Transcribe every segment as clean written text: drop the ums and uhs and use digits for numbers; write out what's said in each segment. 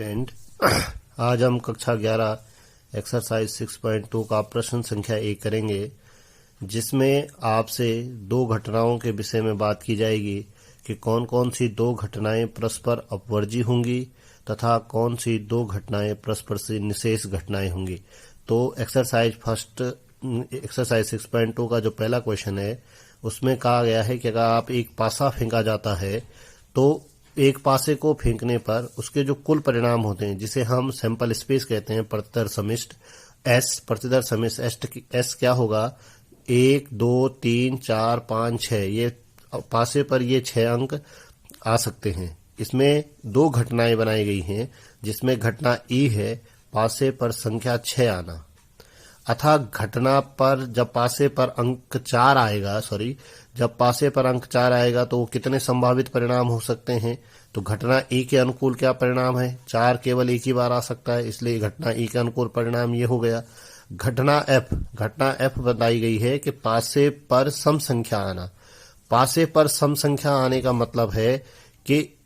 Friend, आज हम कक्षा 11 एक्सरसाइज 6.2 का प्रश्न संख्या 1 करेंगे, जिसमें आपसे दो घटनाओं के विषय में बात की जाएगी कि कौन कौन सी दो घटनाएं परस्पर अपवर्जी होंगी तथा कौन सी दो घटनाएं परस्पर से निशेष घटनाएं होंगी। तो एक्सरसाइज 6.2 का जो पहला क्वेश्चन है उसमें कहा गया है कि अगर आप एक पासा फेंका जाता है तो एक पासे को फेंकने पर उसके जो कुल परिणाम होते हैं, जिसे हम सैंपल स्पेस कहते हैं, प्रतिदर समिष्ट एस, प्रतिदर समिष्ट एस क्या होगा, 1 2 3 4 5 6, ये पासे पर ये 6 अंक आ सकते हैं। इसमें दो घटनाएं बनाई गई हैं, जिसमें घटना ई है पासे पर संख्या 6 आना, अथा घटना पर जब पासे पर अंक 4 आएगा तो कितने संभावित परिणाम हो सकते हैं। तो घटना ई के अनुकूल क्या परिणाम है, 4 केवल एक ही बार आ सकता है, इसलिए घटना ई के अनुकूल परिणाम ये हो गया। घटना एफ बताई गई है कि पासे पर सम संख्या आना। पासे पर सम संख्या आने का मतलब है कि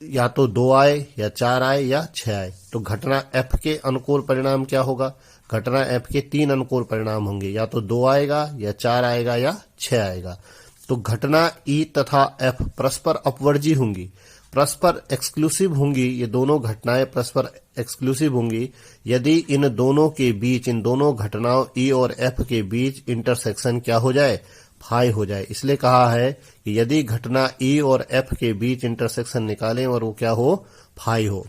या तो 2 आए या 4 आए या 6 आए। तो घटना एफ के अनुकूल परिणाम क्या होगा, घटना एफ के 3 अनुकूल परिणाम होंगे, या तो 2 आएगा या 4 आएगा या 6 आएगा। तो घटना ई तथा एफ परस्पर अपवर्जी होंगी, परस्पर एक्सक्लूसिव होंगी। ये दोनों घटनाएं परस्पर एक्सक्लूसिव होंगी यदि इन दोनों घटनाओं ई और एफ के बीच इंटरसेक्शन क्या हो जाए, फाई हो जाए। इसलिए कहा है कि यदि घटना ई और एफ के बीच इंटरसेक्शन निकालें और वो क्या हो, फाई हो।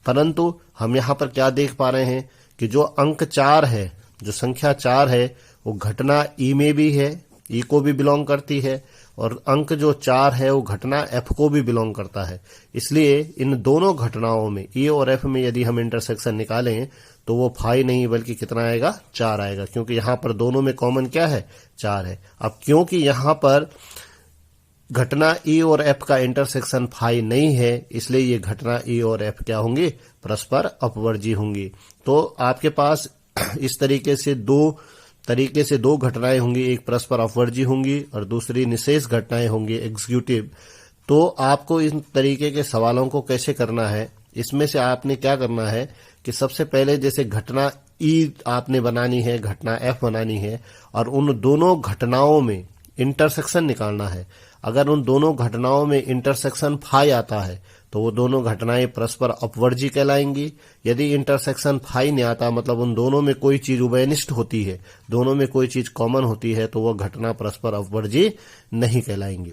परंतु हम यहाँ पर क्या देख पा रहे हैं कि जो अंक 4 है, जो संख्या 4 है, वो घटना ई में भी है, ई को भी बिलोंग करती है, और अंक जो 4 है वो घटना एफ को भी बिलोंग करता है। इसलिए इन दोनों घटनाओं में ई और एफ में यदि हम इंटरसेक्शन निकालें तो वो फाई नहीं बल्कि कितना आएगा, 4 आएगा, क्योंकि यहाँ पर दोनों में कॉमन क्या है, 4 है। अब क्योंकि यहाँ पर घटना ई और एफ का इंटरसेक्शन फाई नहीं है, इसलिए ये घटना ई और एफ क्या होंगी, परस्पर अपवर्जी होंगी। तो आपके पास इस तरीके से दो घटनाएं होंगी, एक परस्पर अपवर्जी होंगी और दूसरी निशेष घटनाएं होंगी, एग्जीक्यूटिव। तो आपको इन तरीके के सवालों को कैसे करना है, इसमें से आपने क्या करना है कि सबसे पहले जैसे घटना ई आपने बनानी है, घटना एफ बनानी है, और उन दोनों घटनाओं में इंटरसेक्शन निकालना है। अगर उन दोनों घटनाओं में इंटरसेक्शन फाई आता है तो वो दोनों घटनाएं परस्पर अपवर्जी कहलाएंगी। यदि इंटरसेक्शन फाई नहीं आता, मतलब उन दोनों में कोई चीज उभयनिष्ठ होती है, दोनों में कोई चीज कॉमन होती है, तो वह घटना परस्पर अपवर्जी नहीं कहलाएंगी।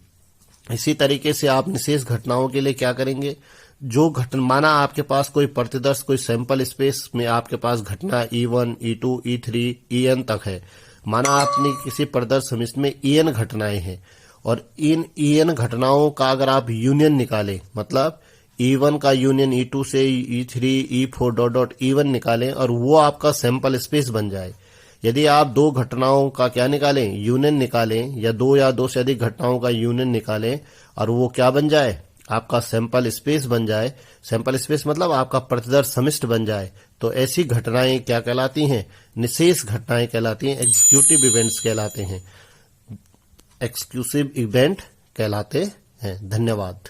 इसी तरीके से आप निशेष घटनाओं के लिए क्या करेंगे, जो माना आपके पास कोई प्रतिदर्श, कोई सैंपल स्पेस में आपके पास घटना E1, E2, E3, En तक है। माना आपने किसी प्रतिदर्श समिष्ट में En घटनाएं हैं और इन En घटनाओं का अगर आप यूनियन निकालें, मतलब E1 का यूनियन E2 से E3, E4 E1 निकालें और वो आपका सैंपल स्पेस बन जाए। यदि आप दो घटनाओं का क्या निकालें, यूनियन निकालें, या दो से अधिक घटनाओं का यूनियन निकालें और वो क्या बन जाए, आपका सैंपल स्पेस बन जाए। सैंपल स्पेस मतलब आपका प्रतिदर्श समिष्ट बन जाए, तो ऐसी घटनाएं क्या कहलाती हैं, निशेष घटनाएं कहलाती हैं, एग्जीक्यूटिव इवेंट्स कहलाते हैं, एक्सक्लूसिव इवेंट कहलाते हैं। धन्यवाद।